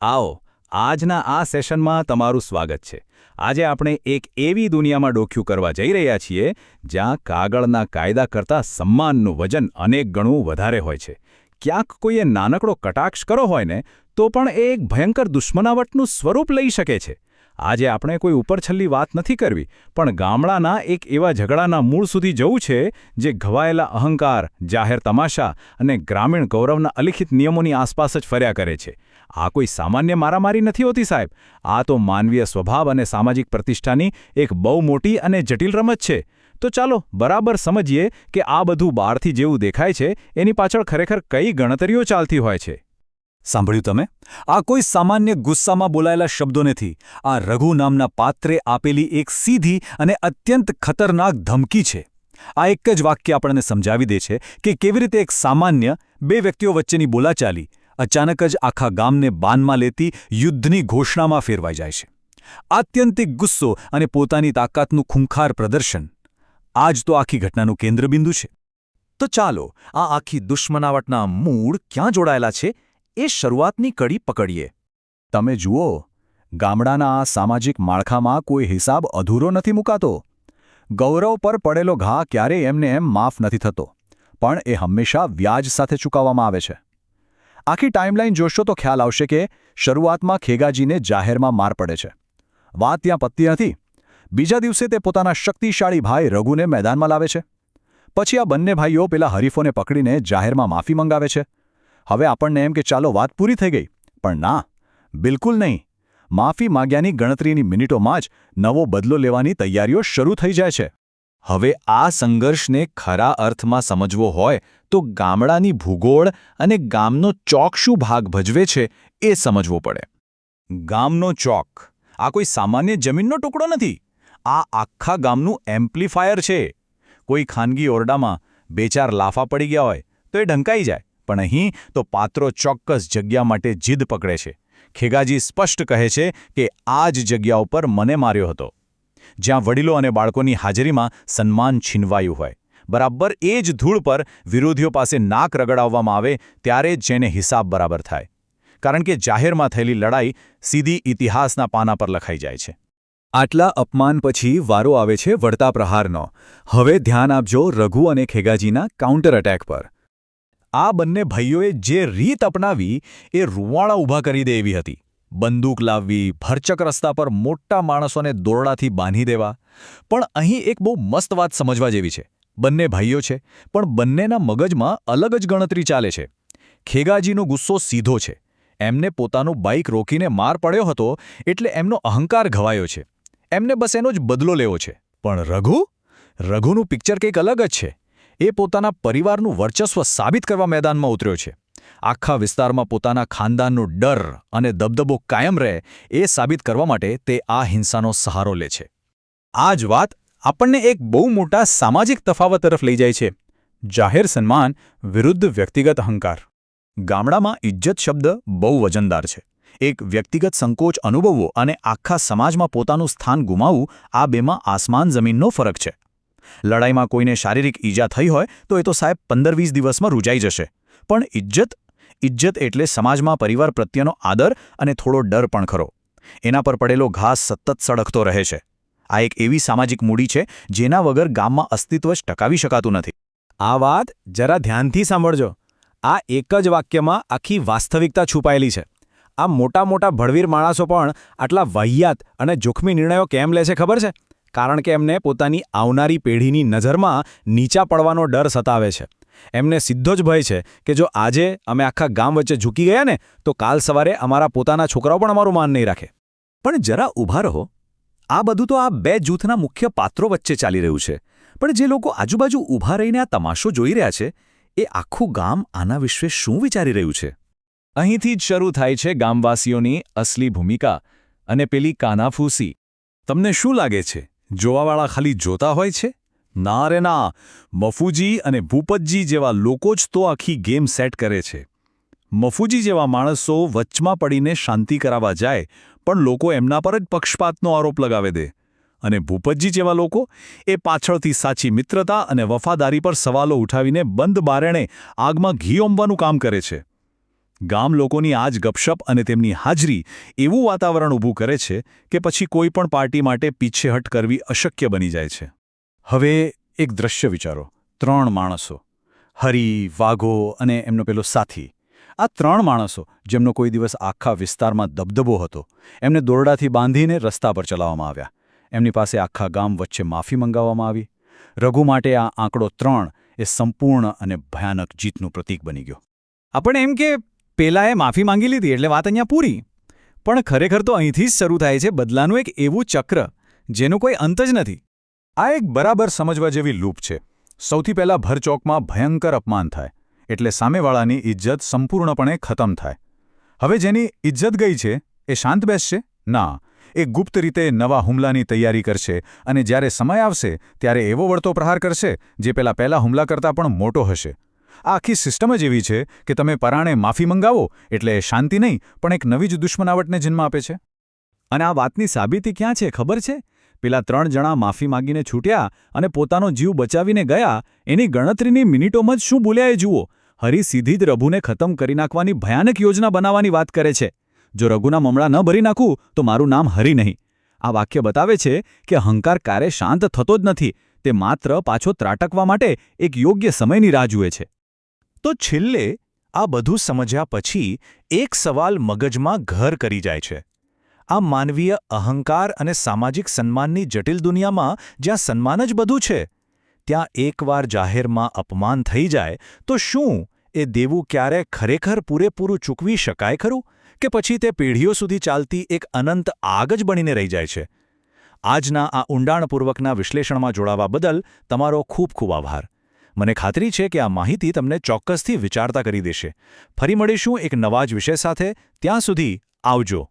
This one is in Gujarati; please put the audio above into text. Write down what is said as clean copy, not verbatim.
આવો આજના આ સેશનમાં તમારું સ્વાગત છે. આજે આપણે એક એવી દુનિયામાં ડોક્યું કરવા જઈ રહ્યા છીએ જ્યાં કાગળના કાયદા કરતાં સન્માનનું વજન અનેક ગણું વધારે હોય છે. ક્યાંક કોઈએ નાનકડો કટાક્ષ કર્યો હોય ને તો પણ એ એક ભયંકર દુશ્મનાવટનું સ્વરૂપ લઈ શકે છે. આજે આપણે કોઈ ઉપરછલ્લી વાત નથી કરવી, પણ ગામડાના એક એવા ઝઘડાના મૂળ સુધી જવું છે જે ઘવાયેલા અહંકાર, જાહેર તમાશા અને ગ્રામીણ ગૌરવના અલિખિત નિયમોની આસપાસ જ ફર્યા કરે છે. આ કોઈ સામાન્ય મારામારી નથી હોતી સાહેબ. આ તો માનવીય સ્વભાવ અને સામાજિક પ્રતિષ્ઠાની એક બહુ મોટી અને જટિલ રમત છે. તો ચાલો બરાબર સમજીએ કે આ બધું બહારથી જેવું દેખાય છે એની પાછળ ખરેખર કઈ ગણતરીઓ ચાલતી હોય છે. સાંભળ્યું તમે? આ કોઈ સામાન્ય ગુસ્સામાં બોલાયેલા શબ્દો નથી. આ રઘુ નામના પાત્રે આપેલી એક સીધી અને અત્યંત ખતરનાક ધમકી છે. આ એક જ વાક્ય આપણને સમજાવી દે છે કે કેવી રીતે એક સામાન્ય બે વ્યક્તિઓ વચ્ચેની બોલાચાલી અચાનક જ આખા ગામને બાનમાં લેતી યુદ્ધની ઘોષણામાં ફેરવાઈ જાય છે. આત્યંતિક ગુસ્સો અને પોતાની તાકાતનું ખૂંખાર પ્રદર્શન આ જ તો આખી ઘટનાનું કેન્દ્રબિંદુ છે. તો ચાલો આ આખી દુશ્મનાવટના મૂળ ક્યાં જોડાયેલા છે એ શરૂઆતની કડી પકડીએ. તમે જુઓ, ગામડાના આ સામાજિક માળખામાં કોઈ હિસાબ અધૂરો નથી મુકાતો. ગૌરવ પર પડેલો ઘા ક્યારેય એમને એમ માફ નથી થતો, પણ એ હંમેશા વ્યાજ સાથે ચૂકવવામાં આવે છે. આખી ટાઈમલાઈન જોશો તો ખ્યાલ આવશે કે શરૂઆતમાં ખેગાજીને જાહેરમાં માર પડે છે. વાત ત્યાં પતતી નથી. બીજા દિવસે તે પોતાના શક્તિશાળી ભાઈ રઘુને મેદાનમાં લાવે છે. પછી આ બંને ભાઈઓ પેલા હરીફોને પકડીને જાહેરમાં માફી મંગાવે છે. હવે આપણને એમ કે ચાલો વાત પૂરી થઈ ગઈ, પણ ના, બિલકુલ નહીં. માફી માગ્યાની ગણતરીની મિનિટોમાં જ નવો બદલો લેવાની તૈયારીઓ શરૂ થઈ જાય છે. હવે આ સંઘર્ષને ખરા અર્થમાં સમજવો હોય તો ગામડાની ભૂગોળ અને ગામનો ચોક શું ભાગ ભજવે છે એ સમજવો પડે. ગામનો ચોક આ કોઈ સામાન્ય જમીનનો ટુકડો નથી. આ આખા ગામનું એમ્પ્લીફાયર છે. કોઈ ખાનગી ઓરડામાં બે ચાર લાફા પડી ગયા હોય તો એ ઢંકાઈ જાય, પણ અહીં તો પાત્રો ચોક્કસ જગ્યા માટે જીદ પકડે છે. ખેગાજી સ્પષ્ટ કહે છે કે આ જ જગ્યા ઉપર મને માર્યો હતો. જ્યાં વડીલો અને બાળકોની હાજરીમાં સન્માન છીનવાયું હોય, બરાબર એ જ ધૂળ પર વિરોધીઓ પાસે નાક રગડાવવામાં આવે ત્યારે જ જેને હિસાબ બરાબર થાય. કારણ કે જાહેરમાં થયેલી લડાઈ સીધી ઇતિહાસના પાના પર લખાઈ જાય છે. આટલા અપમાન પછી વારો આવે છે વળતા પ્રહારનો. હવે ધ્યાન આપજો રઘુ અને ખેગાજીના કાઉન્ટર અટેક પર. આ બંને ભાઈઓએ જે રીત અપનાવી એ રૂવાણા ઊભા કરી દે એવી હતી. બંદૂક લાવવી, ભરચક રસ્તા પર મોટા માણસોને દોરડાથી બાંધી દેવા. પણ અહીં એક બહુ મસ્ત વાત સમજવા જેવી છે. બંને ભાઈઓ છે, પણ બંનેના મગજમાં અલગ જ ગણતરી ચાલે છે. ખેગાજીનો ગુસ્સો સીધો છે. એમને પોતાનું બાઇક રોકીને માર પડ્યો હતો એટલે એમનો અહંકાર ઘવાયો છે. એમને બસ એનો જ બદલો લેવો છે. પણ રઘુનું પિક્ચર કંઈક અલગ જ છે. એ પોતાના પરિવારનું વર્ચસ્વ સાબિત કરવા મેદાનમાં ઉતર્યો છે. આખા વિસ્તારમાં પોતાના ખાનદાનનો ડર અને દબદબો કાયમ રહે એ સાબિત કરવા માટે તે આ હિંસાનો સહારો લે છે. આ જ વાત આપણને એક બહુ મોટા સામાજિક તફાવત તરફ લઈ જાય છે. જાહેર સન્માન વિરુદ્ધ વ્યક્તિગત અહંકાર. ગામડામાં ઇજ્જત શબ્દ બહુ વજનદાર છે. એક વ્યક્તિગત સંકોચ અનુભવવો અને આખા સમાજમાં પોતાનું સ્થાન ગુમાવવું, આ બેમાં આસમાન જમીનનો ફરક છે. લડાઈમાં કોઈને શારીરિક ઈજા થઈ હોય તો એ તો સાહેબ 15-20 દિવસમાં રૂજાઈ જશે. પણ ઇજ્જત એટલે સમાજમાં પરિવાર પ્રત્યેનો આદર અને થોડો ડર પણ ખરો. એના પર પડેલો ઘાસ સતત સળગતો રહે છે. આ એક એવી સામાજિક મૂડી છે જેના વગર ગામમાં અસ્તિત્વ જ ટકાવી શકાતું નથી. આ વાત જરા ધ્યાનથી સાંભળજો. આ એક જ વાક્યમાં આખી વાસ્તવિકતા છુપાયેલી છે. આ મોટા ભડવીર માણસો પણ આટલા વાહિયાત અને જોખમી નિર્ણયો કેમ લે છે ખબર છે? કારણ કે એમને પોતાની આવનારી પેઢીની નજરમાં નીચા પડવાનો ડર સતાવે છે. એમને સીધો જ ભય છે કે જો આજે અમે આખા ગામ વચ્ચે ઝૂકી ગયા ને તો કાલ સવારે અમારા પોતાના છોકરાઓ પણ અમારું માન નહીં રાખે. પણ જરા ઊભા રહો. આ બધું તો આ બે જૂથના મુખ્ય પાત્રો વચ્ચે ચાલી રહ્યું છે. પણ જે લોકો આજુબાજુ ઊભા રહીને આ તમાશો જોઈ રહ્યા છે એ આખું ગામ આના વિશે શું વિચારી રહ્યું છે? અહીંથી જ શરૂ થાય છે ગામવાસીઓની અસલી ભૂમિકા અને પેલી કાનાફૂસી. તમને શું લાગે છે, જોવાવાળા ખાલી જોતા હોય છે? ના રે ના, મફુજી અને ભૂપતજી જેવા લોકો જ તો આખી ગેમ સેટ કરે છે. મફુજી જેવા માણસો વચમાં પડીને શાંતિ કરાવવા જાય પણ લોકો એમના પર જ પક્ષપાતનો આરોપ લગાવે દે. અને ભૂપતજી જેવા લોકો એ પાછળથી સાચી મિત્રતા અને વફાદારી પર સવાલો ઉઠાવીને બંધ બારણે આગમાં ઘી ઓમવાનું કામ કરે છે. ગામ લોકોની આ જ ગપશપ અને તેમની હાજરી એવું વાતાવરણ ઊભું કરે છે કે પછી કોઈ પણ પાર્ટી માટે પીછેહટ કરવી અશક્ય બની જાય છે. હવે એક દ્રશ્ય વિચારો. 3 માણસો, હરી, વાઘો અને એમનો પેલો સાથી. આ 3 માણસો જેમનો કોઈ દિવસ આખા વિસ્તારમાં દબદબો હતો, એમને દોરડાથી બાંધીને રસ્તા પર ચલાવવામાં આવ્યા. એમની પાસે આખા ગામ વચ્ચે માફી મંગાવવામાં આવી. રઘુ માટે આ આંકડો 3 એ સંપૂર્ણ અને ભયાનક જીતનું પ્રતીક બની ગયો. આપણે એમ કે પેલાએ માફી માંગી લીધી એટલે વાત અહીંયા પૂરી. પણ ખરેખર તો અહીંથી જ શરૂ થાય છે બદલાનું એક એવું ચક્ર જેનો કોઈ અંત જ નથી. આ એક બરાબર સમજવા જેવી લૂપ છે. સૌથી પહેલાં ભરચોકમાં ભયંકર અપમાન થાય એટલે સામેવાળાની ઇજ્જત સંપૂર્ણપણે ખતમ થાય. હવે જેની ઇજ્જત ગઈ છે એ શાંત બેસશે? ના, એ ગુપ્ત રીતે નવા હુમલાની તૈયારી કરશે અને જ્યારે સમય આવશે ત્યારે એવો વળતો પ્રહાર કરશે જે પહેલા હુમલા કરતાં પણ મોટો હશે. આ આખી સિસ્ટમ જ એવી છે કે તમે પરાણે માફી મંગાવો એટલે શાંતિ નહીં પણ એક નવી જ દુશ્મનાવટને જન્મ આપે છે. અને આ વાતની સાબિતી ક્યાં છે ખબર છે? પેલા 3 જણા માફી માંગીને છૂટ્યા અને પોતાનો જીવ બચાવીને ગયા એની ગણતરીની મિનિટોમાં જ શું બોલ્યા એ જુઓ. હરી સીધી જ રઘુને ખતમ કરી નાખવાની ભયાનક યોજના બનાવવાની વાત કરે છે. જો રઘુના મમડા ન ભરી નાખું તો મારું નામ હરી નહીં. આ વાક્ય બતાવે છે કે અહંકાર ક્યારે શાંત થતો જ નથી. તે માત્ર પાછો ત્રાટકવા માટે એક યોગ્ય સમયની રાહ જુએ છે. તો છેલ્લે આ બધું સમજ્યા પછી એક સવાલ મગજમાં ઘર કરી જાય છે. આ માનવીય અહંકાર અને સામાજિક સન્માનની જટિલ દુનિયામાં જ્યાં સન્માન જ બધું છે, ત્યાં એકવાર જાહેરમાં અપમાન થઈ જાય તો શું એ દેવું ક્યારે ખરેખર પૂરેપૂરું ચૂકવી શકાય ખરું? કે પછી તે પેઢીઓ સુધી ચાલતી એક અનંત આગ જ બનીને રહી જાય છે? આજના આ ઊંડાણપૂર્વકના વિશ્લેષણમાં જોડાવા બદલ તમારો ખૂબ ખૂબ આભાર. મને ખાતરી છે કે આ માહિતી તમને ચોક્કસથી વિચારતા કરી દેશે. ફરી મળીશું એક નવા જ વિષય સાથે. ત્યાં સુધી આવજો.